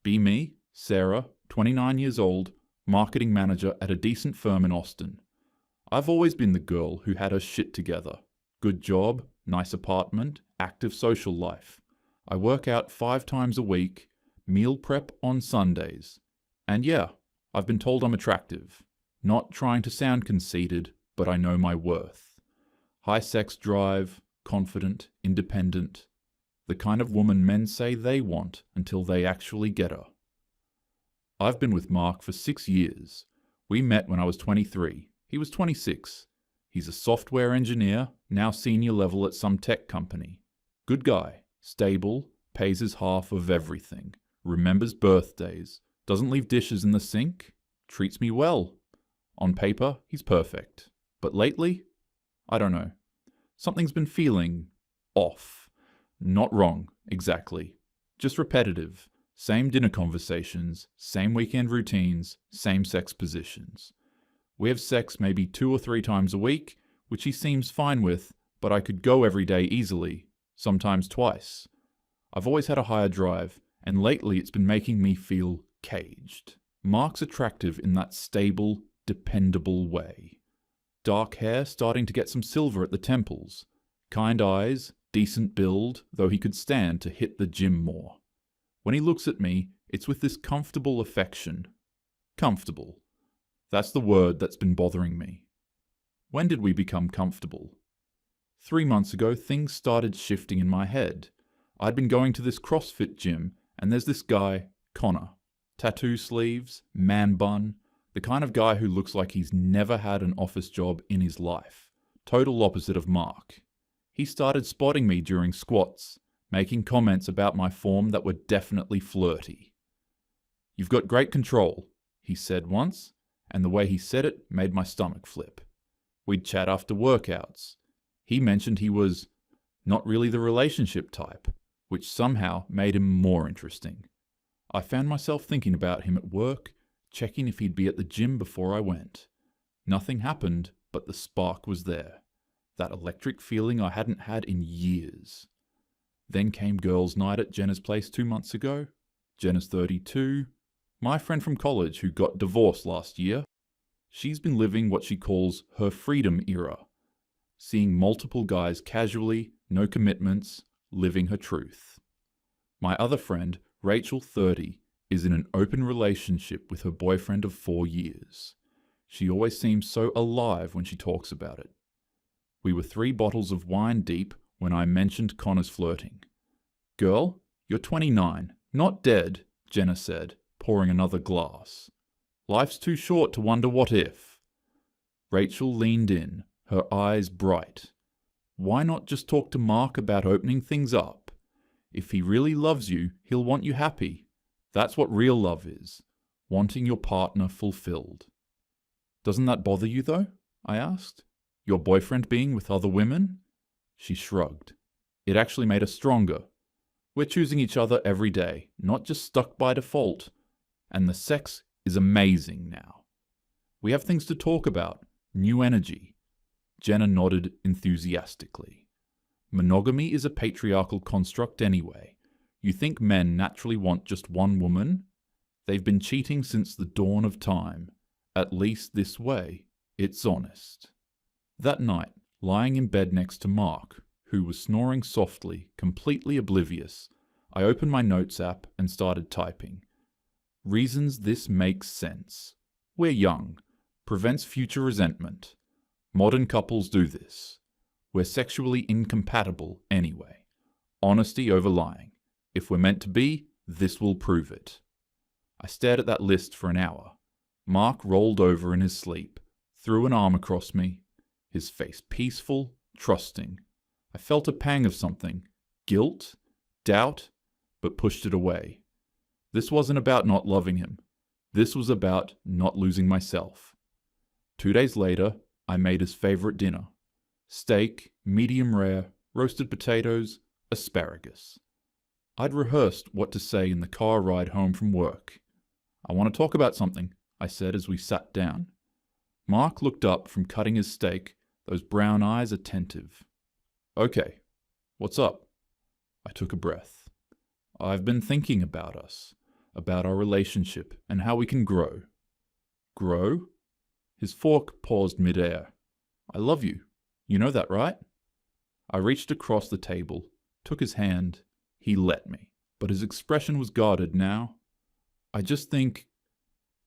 Be me, Sarah, 29 years old, marketing manager at a decent firm in Austin. I've always been the girl who had her shit together. Good job, nice apartment, active social life. I work out 5 times a week, meal prep on Sundays. And yeah, I've been told I'm attractive. Not trying to sound conceited, but I know my worth. High sex drive, confident, independent. The kind of woman men say they want until they actually get her. I've been with Mark for 6 years. We met when I was 23. He was 26. He's a software engineer, now senior level at some tech company. Good guy, stable, pays his half of everything, remembers birthdays, doesn't leave dishes in the sink, treats me well. On paper, he's perfect. But lately, I don't know. Something's been feeling off. Not wrong, exactly. Just repetitive. Same dinner conversations, same weekend routines, same sex positions. We have sex maybe 2 or 3 times a week, which he seems fine with, but I could go every day easily, sometimes twice. I've always had a higher drive, and lately it's been making me feel caged. Mark's attractive in that stable, dependable way. Dark hair starting to get some silver at the temples. Kind eyes, decent build, though he could stand to hit the gym more. When he looks at me, it's with this comfortable affection. Comfortable. That's the word that's been bothering me. When did we become comfortable? 3 months ago, things started shifting in my head. I'd been going to this CrossFit gym, and there's this guy, Connor. Tattoo sleeves, man bun, the kind of guy who looks like he's never had an office job in his life. Total opposite of Mark. He started spotting me during squats, making comments about my form that were definitely flirty. "You've got great control," he said once, and the way he said it made my stomach flip. We'd chat after workouts. He mentioned he was not really the relationship type, which somehow made him more interesting. I found myself thinking about him at work, checking if he'd be at the gym before I went. Nothing happened, but the spark was there. That electric feeling I hadn't had in years. Then came girls' night at Jenna's place 2 months ago. Jenna's 32. My friend from college who got divorced last year. She's been living what she calls her freedom era. Seeing multiple guys casually, no commitments, living her truth. My other friend, Rachel, 30, is in an open relationship with her boyfriend of 4 years. She always seems so alive when she talks about it. We were 3 bottles of wine deep when I mentioned Connor's flirting. "Girl, you're 29, not dead," Jenna said, pouring another glass. "Life's too short to wonder what if." Rachel leaned in, her eyes bright. "Why not just talk to Mark about opening things up? If he really loves you, he'll want you happy. That's what real love is, wanting your partner fulfilled." "Doesn't that bother you though?" I asked. "Your boyfriend being with other women?" She shrugged. "It actually made us stronger. We're choosing each other every day, not just stuck by default. And the sex is amazing now. We have things to talk about, new energy." Jenna nodded enthusiastically. "Monogamy is a patriarchal construct anyway. You think men naturally want just one woman? They've been cheating since the dawn of time. At least this way, it's honest." That night, lying in bed next to Mark, who was snoring softly, completely oblivious, I opened my notes app and started typing. Reasons this makes sense. We're young. Prevents future resentment. Modern couples do this. We're sexually incompatible anyway. Honesty over lying. If we're meant to be, this will prove it. I stared at that list for an hour. Mark rolled over in his sleep, threw an arm across me, his face peaceful, trusting. I felt a pang of something, guilt, doubt, but pushed it away. This wasn't about not loving him. This was about not losing myself. 2 days later, I made his favorite dinner. Steak, medium rare, roasted potatoes, asparagus. I'd rehearsed what to say in the car ride home from work. "I want to talk about something," I said as we sat down. Mark looked up from cutting his steak, those brown eyes attentive. "Okay, what's up?" I took a breath. "I've been thinking about us. about our relationship and how we can grow. Grow? His fork paused midair. I love you. You know that, right? I reached across the table, took his hand. He let me, but his expression was guarded now. I just think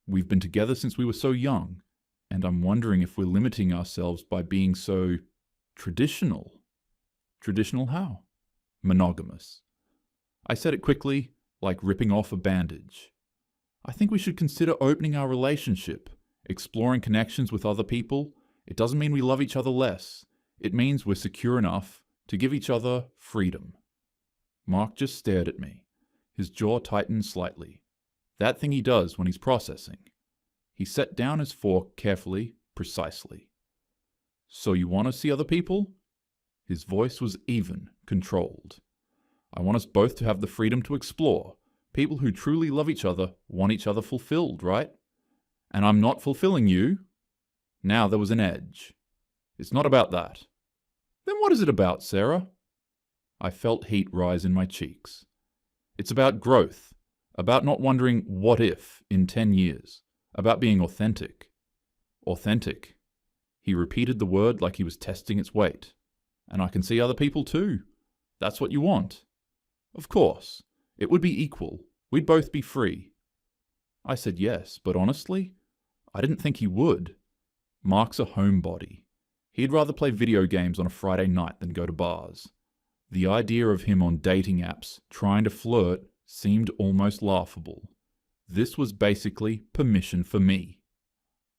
we've been together since we were so young, and I'm wondering if we're limiting ourselves by being so traditional. Traditional how? Monogamous. I said it quickly, like ripping off a bandage. I think we should consider opening our relationship, exploring connections with other people. It doesn't mean we love each other less. It means we're secure enough to give each other freedom. Mark just stared at me. His jaw tightened slightly. That thing he does when he's processing. He set down his fork carefully, precisely. So you want to see other people? His voice was even, controlled. I want us both to have the freedom to explore. People who truly love each other want each other fulfilled, right? And I'm not fulfilling you. Now there was an edge. It's not about that. Then what is it about, Sarah? I felt heat rise in my cheeks. It's about growth, about not wondering what if in 10 years, about being authentic. Authentic. He repeated the word like he was testing its weight. And I can see other people too. That's what you want. Of course. It would be equal. We'd both be free. I said yes, but honestly, I didn't think he would. Mark's a homebody. He'd rather play video games on a Friday night than go to bars. The idea of him on dating apps trying to flirt seemed almost laughable. This was basically permission for me.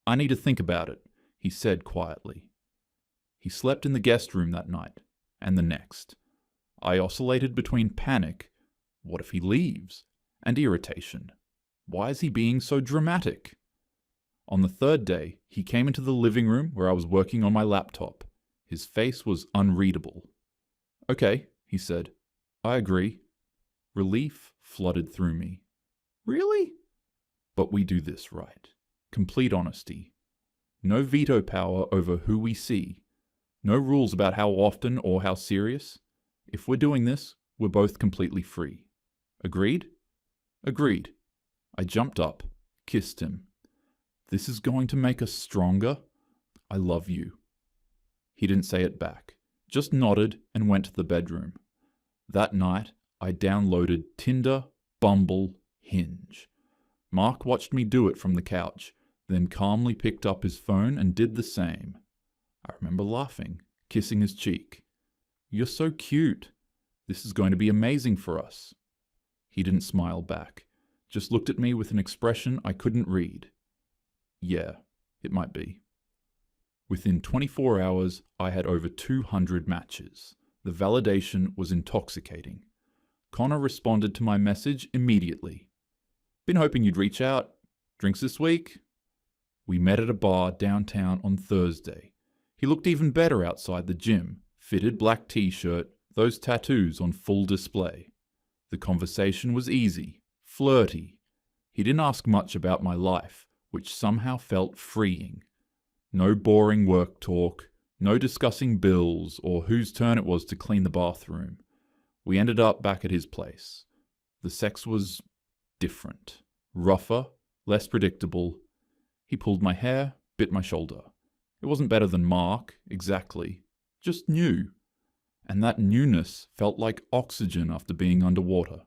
I need to think about it, he said quietly. He slept in the guest room that night, and the next. I oscillated between panic, what if he leaves, and irritation. Why is he being so dramatic? On the third day, he came into the living room where I was working on my laptop. His face was unreadable. Okay, he said. I agree. Relief flooded through me. Really? But we do this right. Complete honesty. No veto power over who we see. No rules about how often or how serious. If we're doing this, we're both completely free. Agreed? Agreed. I jumped up, kissed him. This is going to make us stronger. I love you. He didn't say it back, just nodded and went to the bedroom. That night, I downloaded Tinder, Bumble, Hinge. Mark watched me do it from the couch, then calmly picked up his phone and did the same. I remember laughing, kissing his cheek. You're so cute. This is going to be amazing for us. He didn't smile back, just looked at me with an expression I couldn't read. Yeah, it might be. Within 24 hours, I had over 200 matches. The validation was intoxicating. Connor responded to my message immediately. Been hoping you'd reach out. Drinks this week? We met at a bar downtown on Thursday. He looked even better outside the gym. Fitted black t-shirt, those tattoos on full display. The conversation was easy, flirty. He didn't ask much about my life, which somehow felt freeing. No boring work talk, no discussing bills or whose turn it was to clean the bathroom. We ended up back at his place. The sex was different, rougher, less predictable. He pulled my hair, bit my shoulder. It wasn't better than Mark, exactly, just new. And that newness felt like oxygen after being underwater.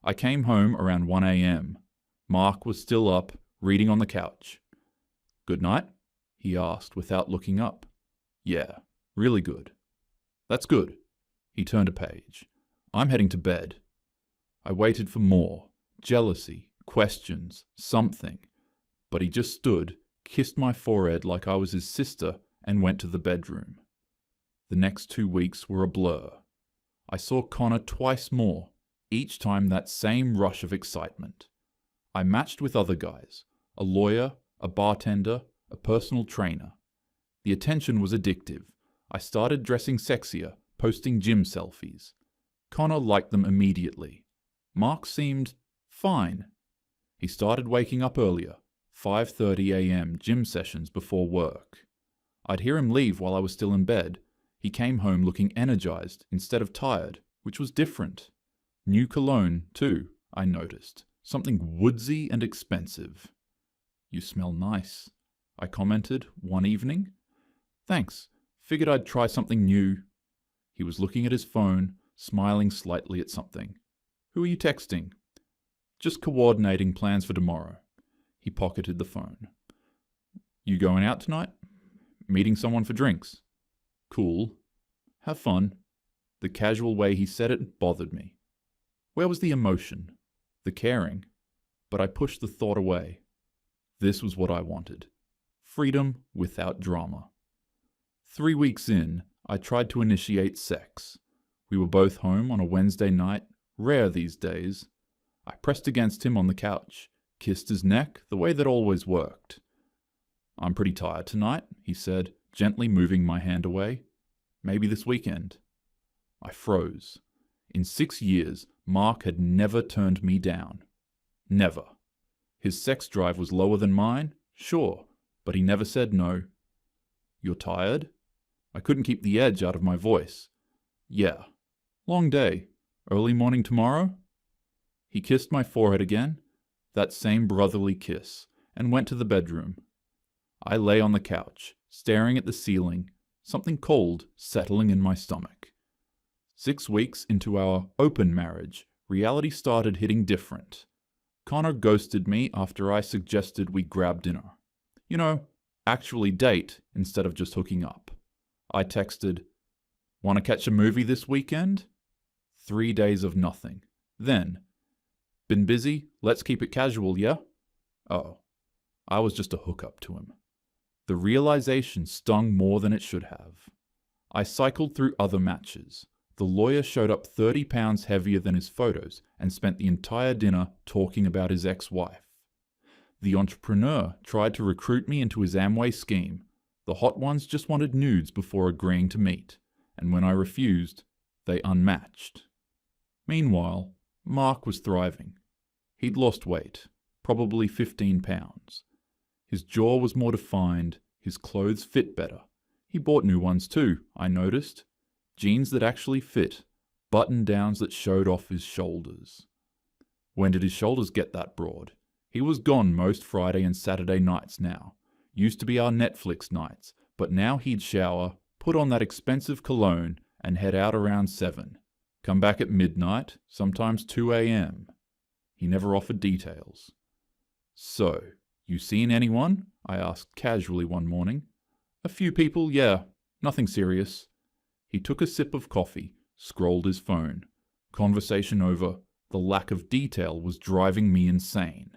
I came home around 1 a.m. Mark was still up, reading on the couch. Good night? He asked without looking up. Yeah, really good. That's good. He turned a page. I'm heading to bed. I waited for more. Jealousy, questions, something. But he just stood, kissed my forehead like I was his sister, and went to the bedroom. The next 2 weeks were a blur. I saw Connor twice more, each time that same rush of excitement. I matched with other guys, a lawyer, a bartender, a personal trainer. The attention was addictive. I started dressing sexier, posting gym selfies. Connor liked them immediately. Mark seemed fine. He started waking up earlier, 5:30 a.m. gym sessions before work. I'd hear him leave while I was still in bed. He came home looking energized instead of tired, which was different. New cologne, too, I noticed. Something woodsy and expensive. You smell nice, I commented one evening. Thanks. Figured I'd try something new. He was looking at his phone, smiling slightly at something. Who are you texting? Just coordinating plans for tomorrow. He pocketed the phone. You going out tonight? Meeting someone for drinks? Cool. Have fun. The casual way he said it bothered me. Where was the emotion? The caring? But I pushed the thought away. This was what I wanted. Freedom without drama. 3 weeks in, I tried to initiate sex. We were both home on a Wednesday night, rare these days. I pressed against him on the couch, kissed his neck the way that always worked. I'm pretty tired tonight, he said, gently moving my hand away. Maybe this weekend. I froze. In 6 years, Mark had never turned me down. Never. His sex drive was lower than mine, sure, but he never said no. You're tired? I couldn't keep the edge out of my voice. Yeah. Long day. Early morning tomorrow? He kissed my forehead again, that same brotherly kiss, and went to the bedroom. I lay on the couch, staring at the ceiling, something cold settling in my stomach. 6 weeks into our open marriage, reality started hitting different. Connor ghosted me after I suggested we grab dinner. You know, actually date instead of just hooking up. I texted, "Want to catch a movie this weekend?" 3 days of nothing. Then, "Been busy? Let's keep it casual, yeah?" Oh, I was just a hookup to him. The realization stung more than it should have. I cycled through other matches. The lawyer showed up 30 pounds heavier than his photos and spent the entire dinner talking about his ex-wife. The entrepreneur tried to recruit me into his Amway scheme. The hot ones just wanted nudes before agreeing to meet, and when I refused, they unmatched. Meanwhile, Mark was thriving. He'd lost weight, probably 15 pounds. His jaw was more defined, his clothes fit better. He bought new ones too, I noticed. Jeans that actually fit, button-downs that showed off his shoulders. When did his shoulders get that broad? He was gone most Friday and Saturday nights now. Used to be our Netflix nights, but now he'd shower, put on that expensive cologne, and head out around 7. Come back at midnight, sometimes 2 a.m. He never offered details. "So, you seen anyone?" I asked casually one morning. "A few people, yeah. Nothing serious." He took a sip of coffee, scrolled his phone. Conversation over. The lack of detail was driving me insane.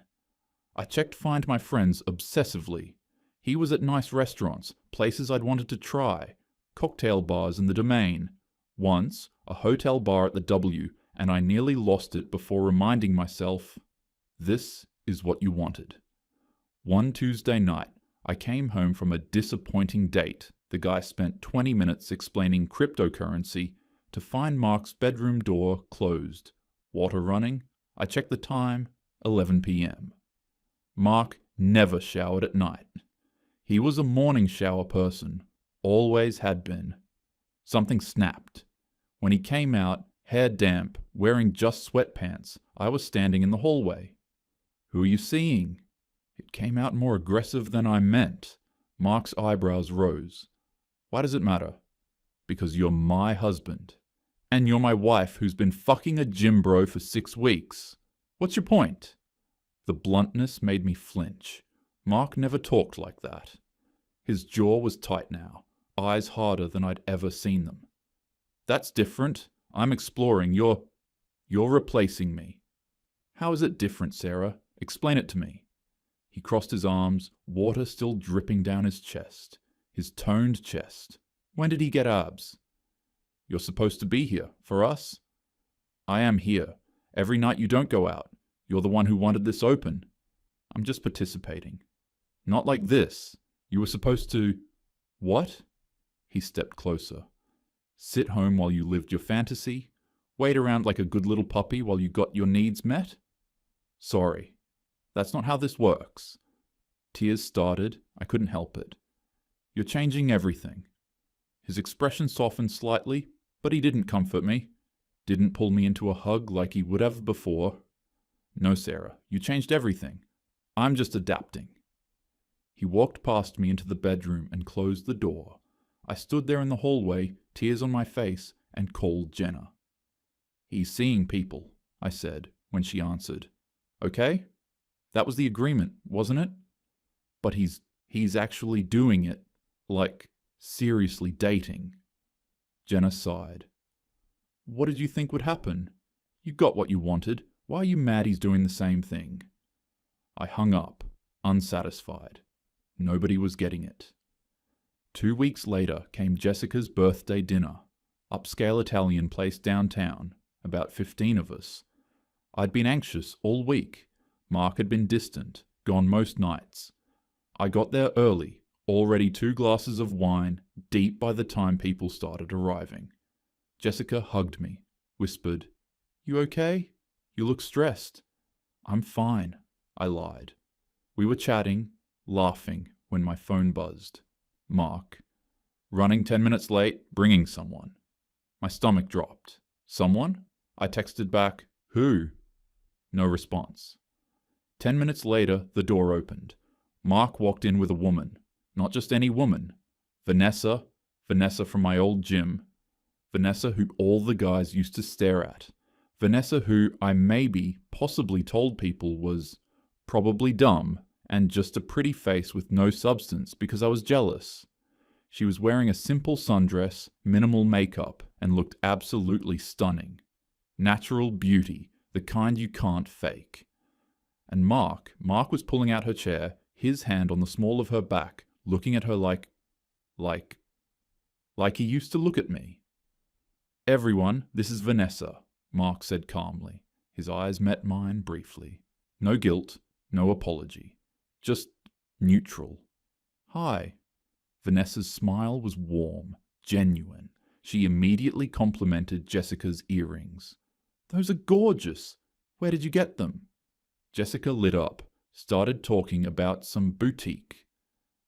I checked Find My Friends obsessively. He was at nice restaurants, places I'd wanted to try, cocktail bars in the Domain. Once, a hotel bar at the W, and I nearly lost it before reminding myself, this is what you wanted. One Tuesday night, I came home from a disappointing date. The guy spent 20 minutes explaining cryptocurrency to find Mark's bedroom door closed. Water running. I checked the time, 11 p.m. Mark never showered at night. He was a morning shower person, always had been. Something snapped. When he came out, hair damp, wearing just sweatpants, I was standing in the hallway. "Who are you seeing?" It came out more aggressive than I meant. Mark's eyebrows rose. "Why does it matter?" "Because you're my husband. And you're my wife who's been fucking a gym bro for 6 weeks. What's your point?" The bluntness made me flinch. Mark never talked like that. His jaw was tight now, eyes harder than I'd ever seen them. "That's different. I'm exploring. You're replacing me." "How is it different, Sarah? Explain it to me." He crossed his arms, water still dripping down his chest. His toned chest. When did he get abs? "You're supposed to be here, for us." "I am here. Every night you don't go out. You're the one who wanted this open." "I'm just participating." "Not like this. You were supposed to—" "What?" He stepped closer. "Sit home while you lived your fantasy? Wait around like a good little puppy while you got your needs met?" "Sorry. That's not how this works." Tears started. I couldn't help it. "You're changing everything." His expression softened slightly, but he didn't comfort me. Didn't pull me into a hug like he would have before. No, Sarah, you changed everything. I'm just adapting. He walked past me into the bedroom and closed the door. I stood there in the hallway, tears on my face, and called Jenna. He's seeing people, I said, when she answered. Okay? That was the agreement, wasn't it? But he's actually doing it, like, seriously dating. Jenna sighed. What did you think would happen? You got what you wanted. Why are you mad he's doing the same thing? I hung up, unsatisfied. Nobody was getting it. 2 weeks later came Jessica's birthday dinner, upscale Italian place downtown, about 15 of us. I'd been anxious all week. Mark had been distant, gone most nights. I got there early, already 2 glasses of wine, deep by the time people started arriving. Jessica hugged me, whispered, You okay? You look stressed. I'm fine, I lied. We were chatting, laughing, when my phone buzzed. Mark. Running 10 minutes late, bringing someone. My stomach dropped. Someone? I texted back, Who? No response. 10 minutes later, the door opened. Mark walked in with a woman. Not just any woman. Vanessa from my old gym. Vanessa who all the guys used to stare at. Vanessa who I possibly told people was probably dumb and just a pretty face with no substance because I was jealous. She was wearing a simple sundress, minimal makeup, and looked absolutely stunning. Natural beauty, the kind you can't fake. And Mark was pulling out her chair, his hand on the small of her back, looking at her like he used to look at me. Everyone, this is Vanessa, Mark said calmly. His eyes met mine briefly. No guilt, no apology. Just neutral. Hi. Vanessa's smile was warm, genuine. She immediately complimented Jessica's earrings. Those are gorgeous. Where did you get them? Jessica lit up, started talking about some boutique.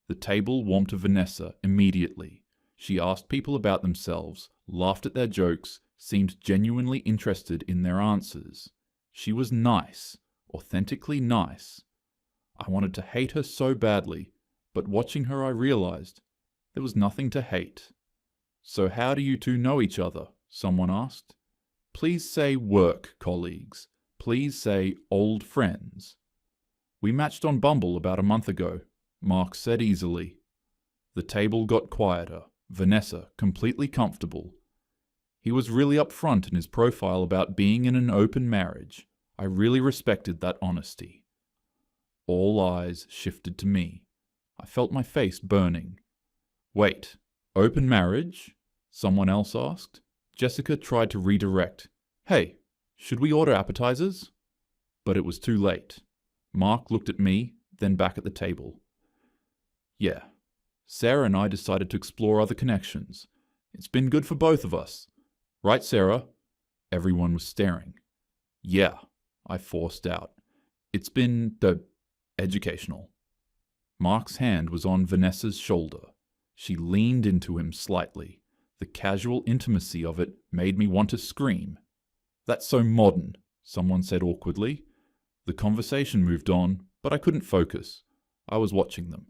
The table warmed to Vanessa immediately. She asked people about themselves, laughed at their jokes, seemed genuinely interested in their answers. She was nice, authentically nice. I wanted to hate her so badly, but watching her I realized there was nothing to hate. So how do you two know each other? Someone asked. Please say work colleagues. Please say old friends. We matched on Bumble about a month ago, Mark said easily. The table got quieter, Vanessa completely comfortable. He was really upfront in his profile about being in an open marriage. I really respected that honesty. All eyes shifted to me. I felt my face burning. Wait, open marriage? Someone else asked. Jessica tried to redirect. Hey, should we order appetizers? But it was too late. Mark looked at me, then back at the table. Yeah, Sarah and I decided to explore other connections. It's been good for both of us. Right, Sarah? Everyone was staring. Yeah, I forced out. It's been educational. Mark's hand was on Vanessa's shoulder. She leaned into him slightly. The casual intimacy of it made me want to scream. That's so modern, someone said awkwardly. The conversation moved on, but I couldn't focus. I was watching them.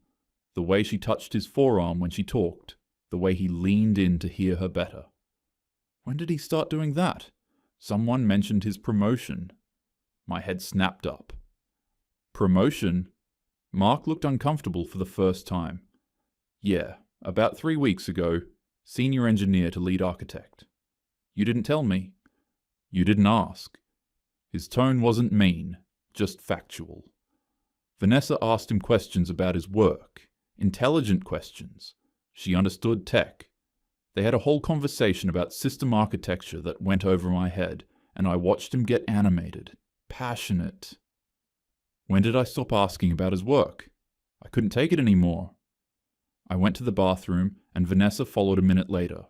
The way she touched his forearm when she talked. The way he leaned in to hear her better. When did he start doing that? Someone mentioned his promotion. My head snapped up. Promotion? Mark looked uncomfortable for the first time. Yeah, about 3 weeks ago, senior engineer to lead architect. You didn't tell me. You didn't ask. His tone wasn't mean, just factual. Vanessa asked him questions about his work, intelligent questions. She understood tech. They had a whole conversation about system architecture that went over my head, and I watched him get animated, passionate. When did I stop asking about his work? I couldn't take it anymore. I went to the bathroom, and Vanessa followed a minute later.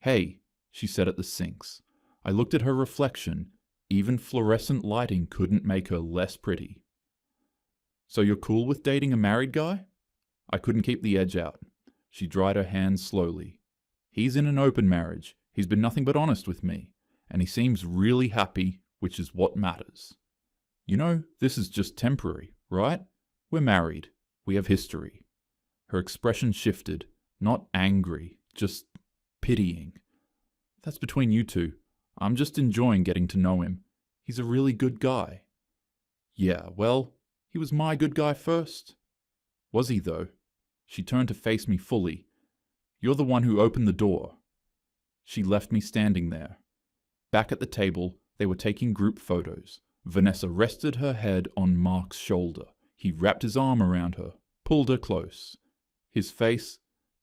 Hey, she said at the sinks. I looked at her reflection. Even fluorescent lighting couldn't make her less pretty. So you're cool with dating a married guy? I couldn't keep the edge out. She dried her hands slowly. He's in an open marriage. He's been nothing but honest with me. And he seems really happy, which is what matters. You know, this is just temporary, right? We're married. We have history. Her expression shifted, not angry, just pitying. That's between you two. I'm just enjoying getting to know him. He's a really good guy. Yeah, well, he was my good guy first. Was he, though? She turned to face me fully. You're the one who opened the door. She left me standing there. Back at the table, they were taking group photos. Vanessa rested her head on Mark's shoulder. He wrapped his arm around her, pulled her close. His face,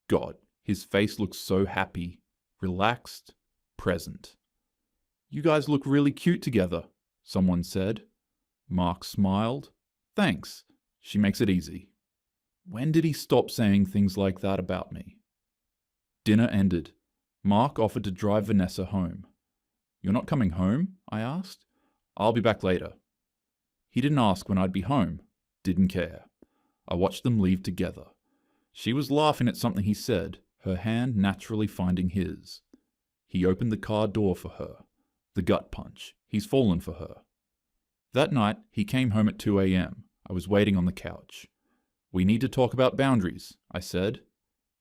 God, his face looked so happy, relaxed, present. You guys look really cute together, someone said. Mark smiled. Thanks. She makes it easy. When did he stop saying things like that about me? Dinner ended. Mark offered to drive Vanessa home. You're not coming home? I asked. I'll be back later. He didn't ask when I'd be home. Didn't care. I watched them leave together. She was laughing at something he said, her hand naturally finding his. He opened the car door for her. The gut punch. He's fallen for her. That night, he came home at 2 a.m. I was waiting on the couch. We need to talk about boundaries, I said.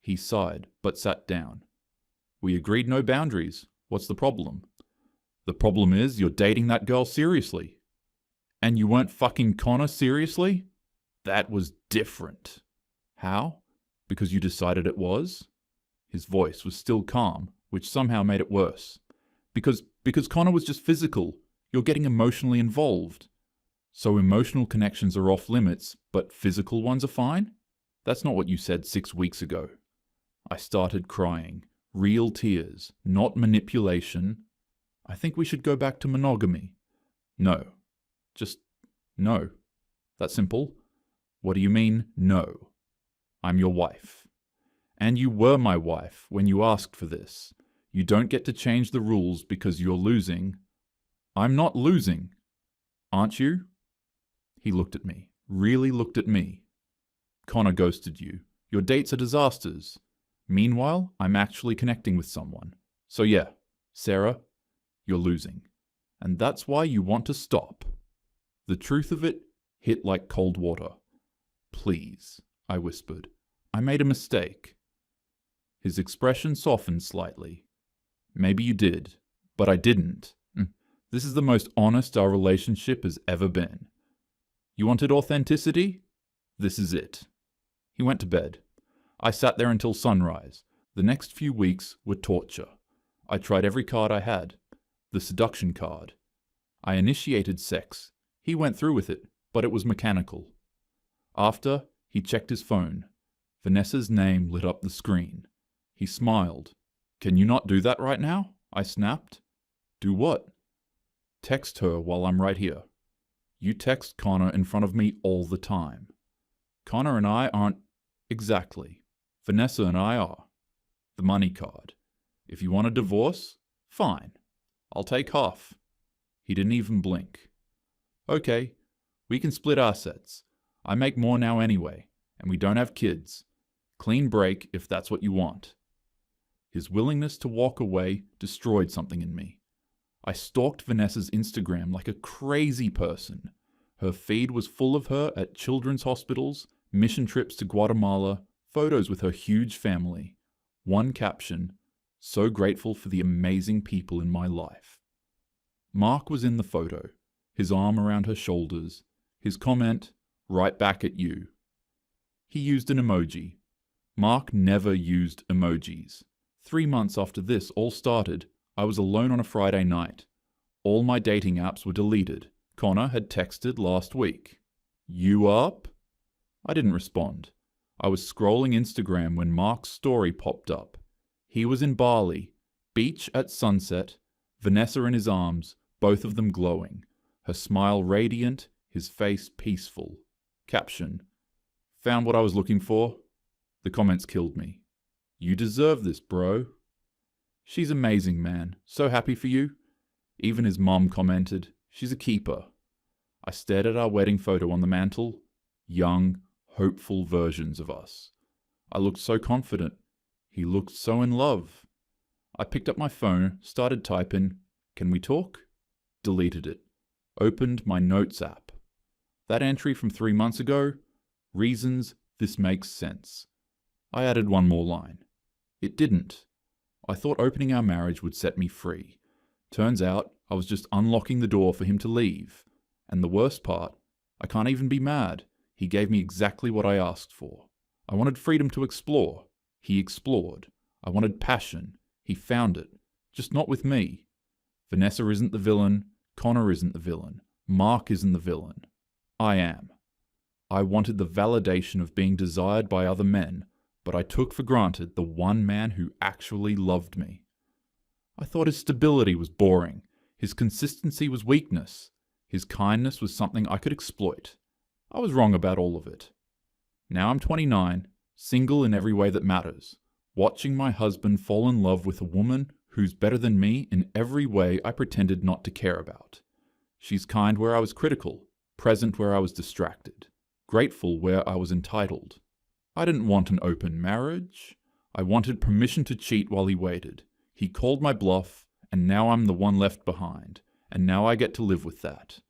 He sighed, but sat down. We agreed no boundaries. What's the problem? The problem is you're dating that girl seriously. And you weren't fucking Connor seriously? That was different. How? Because you decided it was? His voice was still calm, which somehow made it worse. Because Connor was just physical. You're getting emotionally involved. So emotional connections are off limits, but physical ones are fine? That's not what you said 6 weeks ago. I started crying. Real tears, not manipulation. I think we should go back to monogamy. No. Just no. That simple. What do you mean, no? I'm your wife. And you were my wife when you asked for this. You don't get to change the rules because you're losing. I'm not losing. Aren't you? He looked at me. Really looked at me. Connor ghosted you. Your dates are disasters. Meanwhile, I'm actually connecting with someone. So yeah, Sarah, you're losing. And that's why you want to stop. The truth of it hit like cold water. Please, I whispered. I made a mistake. His expression softened slightly. Maybe you did, but I didn't. This is the most honest our relationship has ever been. You wanted authenticity? This is it. He went to bed. I sat there until sunrise. The next few weeks were torture. I tried every card I had. The seduction card. I initiated sex. He went through with it, but it was mechanical. After, he checked his phone. Vanessa's name lit up the screen. He smiled. Can you not do that right now? I snapped. Do what? Text her while I'm right here. You text Connor in front of me all the time. Connor and I aren't exactly. Vanessa and I are. The money card. If you want a divorce, fine. I'll take half. He didn't even blink. Okay, we can split assets. I make more now anyway, and we don't have kids. Clean break if that's what you want. His willingness to walk away destroyed something in me. I stalked Vanessa's Instagram like a crazy person. Her feed was full of her at children's hospitals, mission trips to Guatemala, photos with her huge family. One caption, so grateful for the amazing people in my life. Mark was in the photo, his arm around her shoulders, his comment, right back at you. He used an emoji. Mark never used emojis. 3 months after this all started, I was alone on a Friday night. All my dating apps were deleted. Connor had texted last week. You up? I didn't respond. I was scrolling Instagram when Mark's story popped up. He was in Bali, beach at sunset, Vanessa in his arms, both of them glowing, her smile radiant, his face peaceful. Caption, found what I was looking for? The comments killed me. You deserve this, bro. She's amazing, man. So happy for you. Even his mom commented, she's a keeper. I stared at our wedding photo on the mantle. Young, hopeful versions of us. I looked so confident. He looked so in love. I picked up my phone, started typing, "Can we talk?" Deleted it. Opened my notes app. That entry from 3 months ago, reasons this makes sense. I added one more line. It didn't. I thought opening our marriage would set me free. Turns out I was just unlocking the door for him to leave. And the worst part, I can't even be mad. He gave me exactly what I asked for. I wanted freedom to explore. He explored. I wanted passion. He found it. Just not with me. Vanessa isn't the villain. Connor isn't the villain. Mark isn't the villain. I am. I wanted the validation of being desired by other men, but I took for granted the one man who actually loved me. I thought his stability was boring. His consistency was weakness. His kindness was something I could exploit. I was wrong about all of it. Now I'm 29, single in every way that matters, watching my husband fall in love with a woman who's better than me in every way I pretended not to care about. She's kind where I was critical, present where I was distracted, grateful where I was entitled. I didn't want an open marriage. I wanted permission to cheat while he waited. He called my bluff, and now I'm the one left behind, and now I get to live with that.